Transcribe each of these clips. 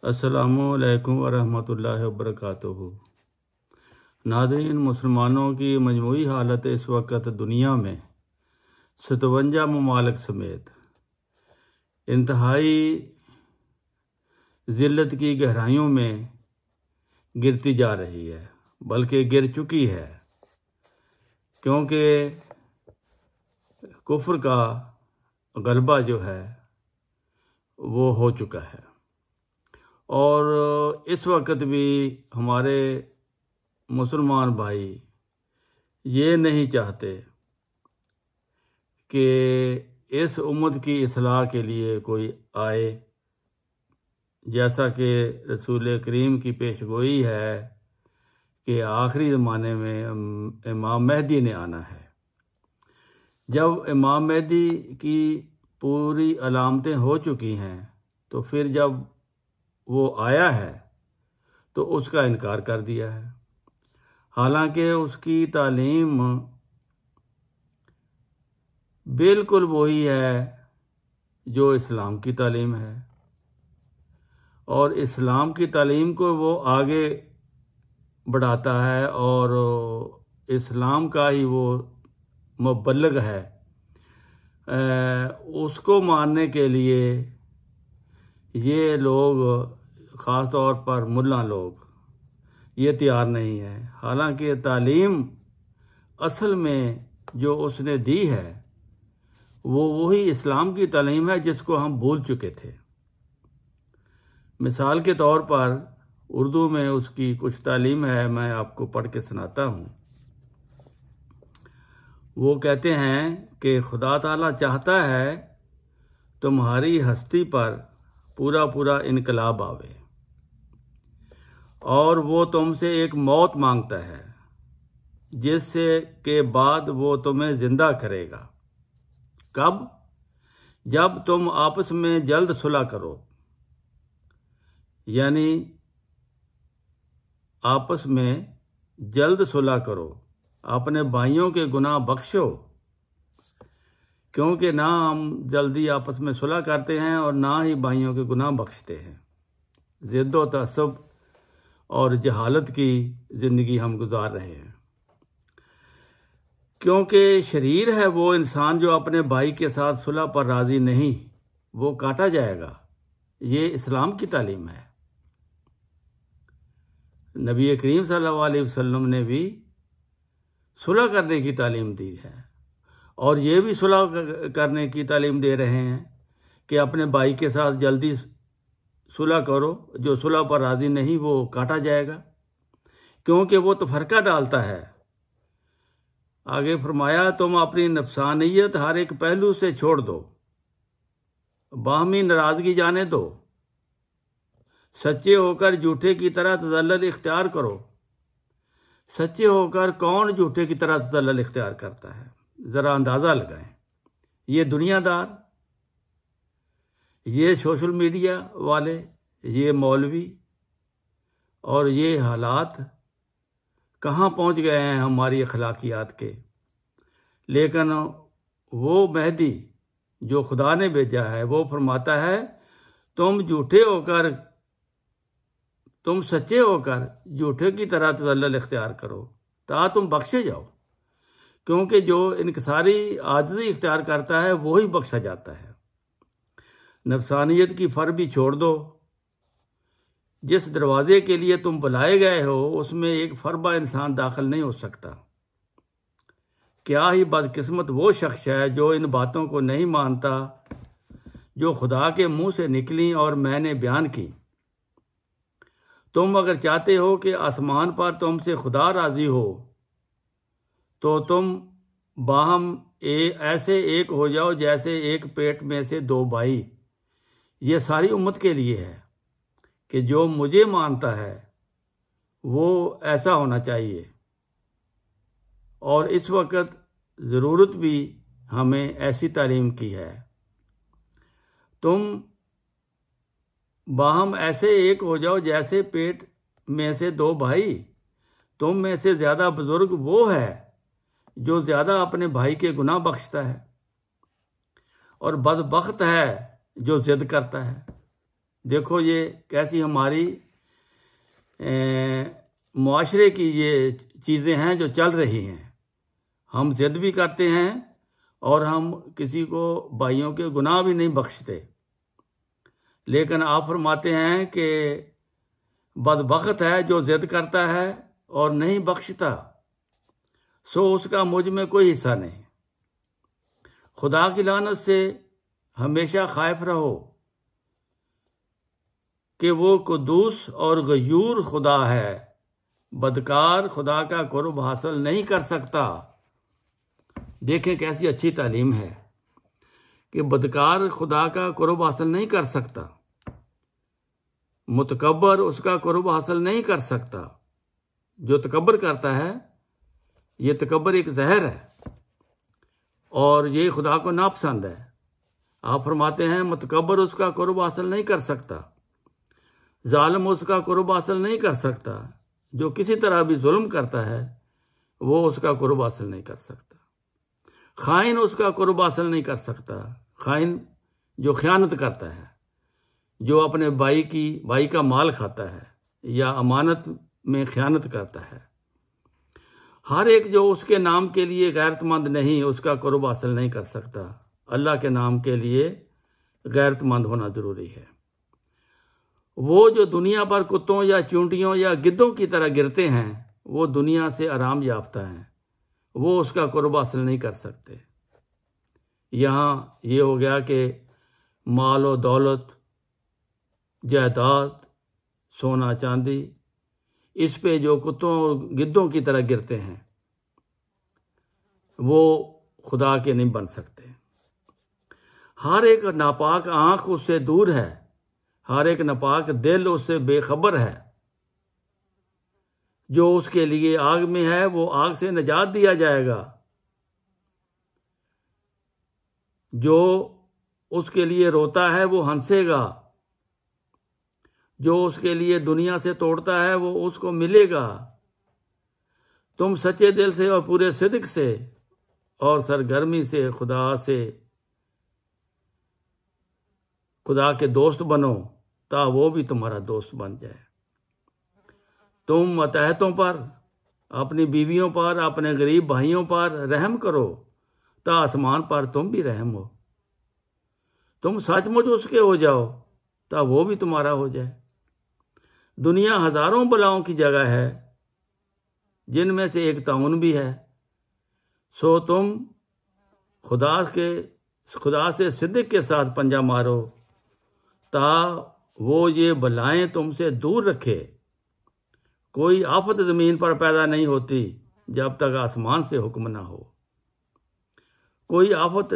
अस्सलामुअलैकुम वरहमतुल्लाहि वबरकातुहू। नाज़रीन, मुसलमानों की मजमूई हालत इस वक्त दुनिया में 57 ममालिक समेत इंतहाई ज़िल्लत की गहराइयों में गिरती जा रही है, बल्कि गिर चुकी है, क्योंकि कुफ्र का गलबा जो है वो हो चुका है। और इस वक्त भी हमारे मुसलमान भाई ये नहीं चाहते कि इस उम्मत की इस्लाह के लिए कोई आए, जैसा कि रसूल करीम की पेशगोई है कि आखिरी ज़माने में इमाम मेहदी ने आना है। जब इमाम मेहदी की पूरी अलामतें हो चुकी हैं, तो फिर जब वो आया है तो उसका इनकार कर दिया है, हालांकि उसकी तालीम बिल्कुल वही है जो इस्लाम की तालीम है, और इस्लाम की तालीम को वो आगे बढ़ाता है और इस्लाम का ही वो मुबल्लिग है। उसको मानने के लिए ये लोग, ख़ास तौर पर मुल्ला लोग, ये तैयार नहीं है। हालांकि तालीम असल में जो उसने दी है वो वही इस्लाम की तालीम है जिसको हम भूल चुके थे। मिसाल के तौर पर उर्दू में उसकी कुछ तालीम है, मैं आपको पढ़ के सुनाता हूँ। वो कहते हैं कि खुदा ताला चाहता है तुम्हारी हस्ती पर पूरा पूरा इनकलाब आवे, और वो तुमसे एक मौत मांगता है जिससे के बाद वो तुम्हें जिंदा करेगा। कब? जब तुम आपस में जल्द सुलह करो, यानी आपस में जल्द सुलह करो, अपने भाइयों के गुनाह बख्शो, क्योंकि ना हम जल्दी आपस में सुलह करते हैं और ना ही भाइयों के गुनाह बख्शते हैं। ज़िद्द व तअस्सुब और जहालत की ज़िंदगी हम गुजार रहे हैं, क्योंकि शरीर है वो इंसान जो अपने भाई के साथ सुलह पर राज़ी नहीं, वो काटा जाएगा। ये इस्लाम की तालीम है। नबी करीम सल्लल्लाहु अलैहि वसल्लम ने भी सुलह करने की तालीम दी है, और ये भी सुलह करने की तालीम दे रहे हैं कि अपने भाई के साथ जल्दी सुलह करो, जो सुलह पर राज़ी नहीं वो काटा जाएगा, क्योंकि वो तफरका डालता है। आगे फरमाया, तुम अपनी नफसानियत हर एक पहलू से छोड़ दो, बाहमी नाराज़गी जाने दो, सच्चे होकर झूठे की तरह तज़ल्लुल इख्तियार करो। सच्चे होकर कौन झूठे की तरह तज़ल्लुल इख्तियार करता है? ज़रा अंदाज़ा लगाएं। ये दुनियादार, ये सोशल मीडिया वाले, ये मौलवी, और ये हालात कहाँ पहुँच गए हैं हमारी अखलाकियात के। लेकिन वो मेहदी जो खुदा ने भेजा है वो फरमाता है, तुम सच्चे होकर झूठे की तरह तज़ल्लुल इख्तियार करो ता तुम बख्शे जाओ, क्योंकि जो इनकसारी आजिज़ी इख्तियार करता है वही बख्शा जाता है। नफसानियत की फर भी छोड़ दो। जिस दरवाजे के लिए तुम बुलाए गए हो उसमें एक फरबा इंसान दाखिल नहीं हो सकता। क्या ही बदकिस्मत वो शख्स है जो इन बातों को नहीं मानता जो खुदा के मुंह से निकली और मैंने बयान की। तुम अगर चाहते हो कि आसमान पर तुमसे खुदा राजी हो, तो तुम बाहम ऐसे एक हो जाओ जैसे एक पेट में से दो भाई। ये सारी उम्मत के लिए है कि जो मुझे मानता है वो ऐसा होना चाहिए, और इस वक्त ज़रूरत भी हमें ऐसी तालीम की है। तुम बाहम ऐसे एक हो जाओ जैसे पेट में से दो भाई। तुम में से ज़्यादा बुजुर्ग वो है जो ज़्यादा अपने भाई के गुनाह बख्शता है, और बदबख्त है जो जिद करता है। देखो ये कैसी हमारी मुआशरे की ये चीज़ें हैं जो चल रही हैं। हम जिद भी करते हैं और हम किसी को भाइयों के गुनाह भी नहीं बख्शते, लेकिन आप फरमाते हैं कि बदबख्त है जो जिद करता है और नहीं बख्शता, सो उसका मुझ में कोई हिस्सा नहीं। खुदा की लानत से हमेशा खौफ रहो कि वो कुद्दूस और गयूर खुदा है। बदकार खुदा का कुर्ब हासिल नहीं कर सकता। देखें कैसी अच्छी तालीम है कि बदकार खुदा का कुर्ब हासिल नहीं कर सकता, मुतकब्बर उसका कुर्ब हासिल नहीं कर सकता। जो तकब्बर करता है, ये तकब्बर एक जहर है और ये खुदा को नापसंद है। आप फरमाते हैं मुतकब्बर उसका कुर्ब हासिल नहीं कर सकता, जालिम उसका कुर्ब हासिल नहीं कर सकता। जो किसी तरह भी जुल्म करता है वो उसका कुर्ब हासिल नहीं कर सकता। खाइन उसका कुर्ब हासिल नहीं कर सकता। खाइन जो खयानत करता है, जो अपने भाई का माल खाता है या अमानत में खयानत करता है, हर एक जो उसके नाम के लिए गैरतमंद नहीं, उसका कुर्ब हासिल नहीं कर सकता। अल्लाह के नाम के लिए गैरतमंद होना जरूरी है। वो जो दुनिया पर कुत्तों या चूंटियों या गिद्धों की तरह गिरते हैं, वो दुनिया से आराम याफ्ता हैं, वो उसका कुर्ब हासिल नहीं कर सकते। यहाँ ये हो गया कि माल और दौलत, जायदाद, सोना चांदी, इस पे जो कुत्तों और गिद्धों की तरह गिरते हैं, वो खुदा के नहीं बन सकते। हर एक नापाक आंख उससे दूर है, हर एक नापाक दिल उससे बेखबर है। जो उसके लिए आग में है वो आग से निजात दिया जाएगा। जो उसके लिए रोता है वो हंसेगा। जो उसके लिए दुनिया से तोड़ता है वो उसको मिलेगा। तुम सच्चे दिल से और पूरे सिद्क से और सरगर्मी से खुदा के दोस्त बनो, ता वो भी तुम्हारा दोस्त बन जाए। तुम मतहतों पर, अपनी बीवियों पर, अपने गरीब भाइयों पर रहम करो, ता आसमान पर तुम भी रहम हो। तुम सचमुच उसके हो जाओ, ता वो भी तुम्हारा हो जाए। दुनिया हजारों बलाओं की जगह है, जिनमें से एक ताउन भी है। सो तुम खुदा से सिद्दीक के साथ पंजा मारो, ता वो ये बलाएं तुमसे दूर रखे। कोई आफत जमीन पर पैदा नहीं होती जब तक आसमान से हुक्म ना हो। कोई आफत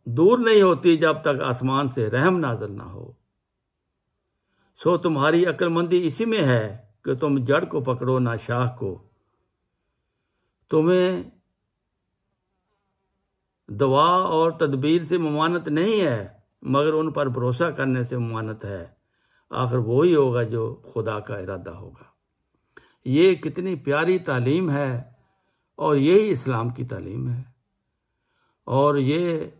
दूर नहीं होती जब तक आसमान से रहम नाज़िल ना हो। सो तुम्हारी अक्लमंदी इसी में है कि तुम जड़ को पकड़ो ना शाख को। तुम्हें दवा और तदबीर से ममानत नहीं है, मगर उन पर भरोसा करने से ममानत है। आखिर वो ही होगा जो खुदा का इरादा होगा। ये कितनी प्यारी तालीम है और यही इस्लाम की तालीम है और ये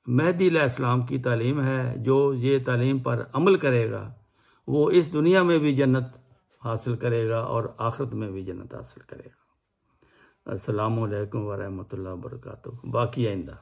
मेहदी अलैहिस्सलाम की तालीम है। जो ये तालीम पर अमल करेगा वो इस दुनिया में भी जन्नत हासिल करेगा और आखिरत में भी जन्नत हासिल करेगा। अस्सलामु अलैकुम व रहमतुल्लाहि व बरकातुहू। बाकी आइंदा।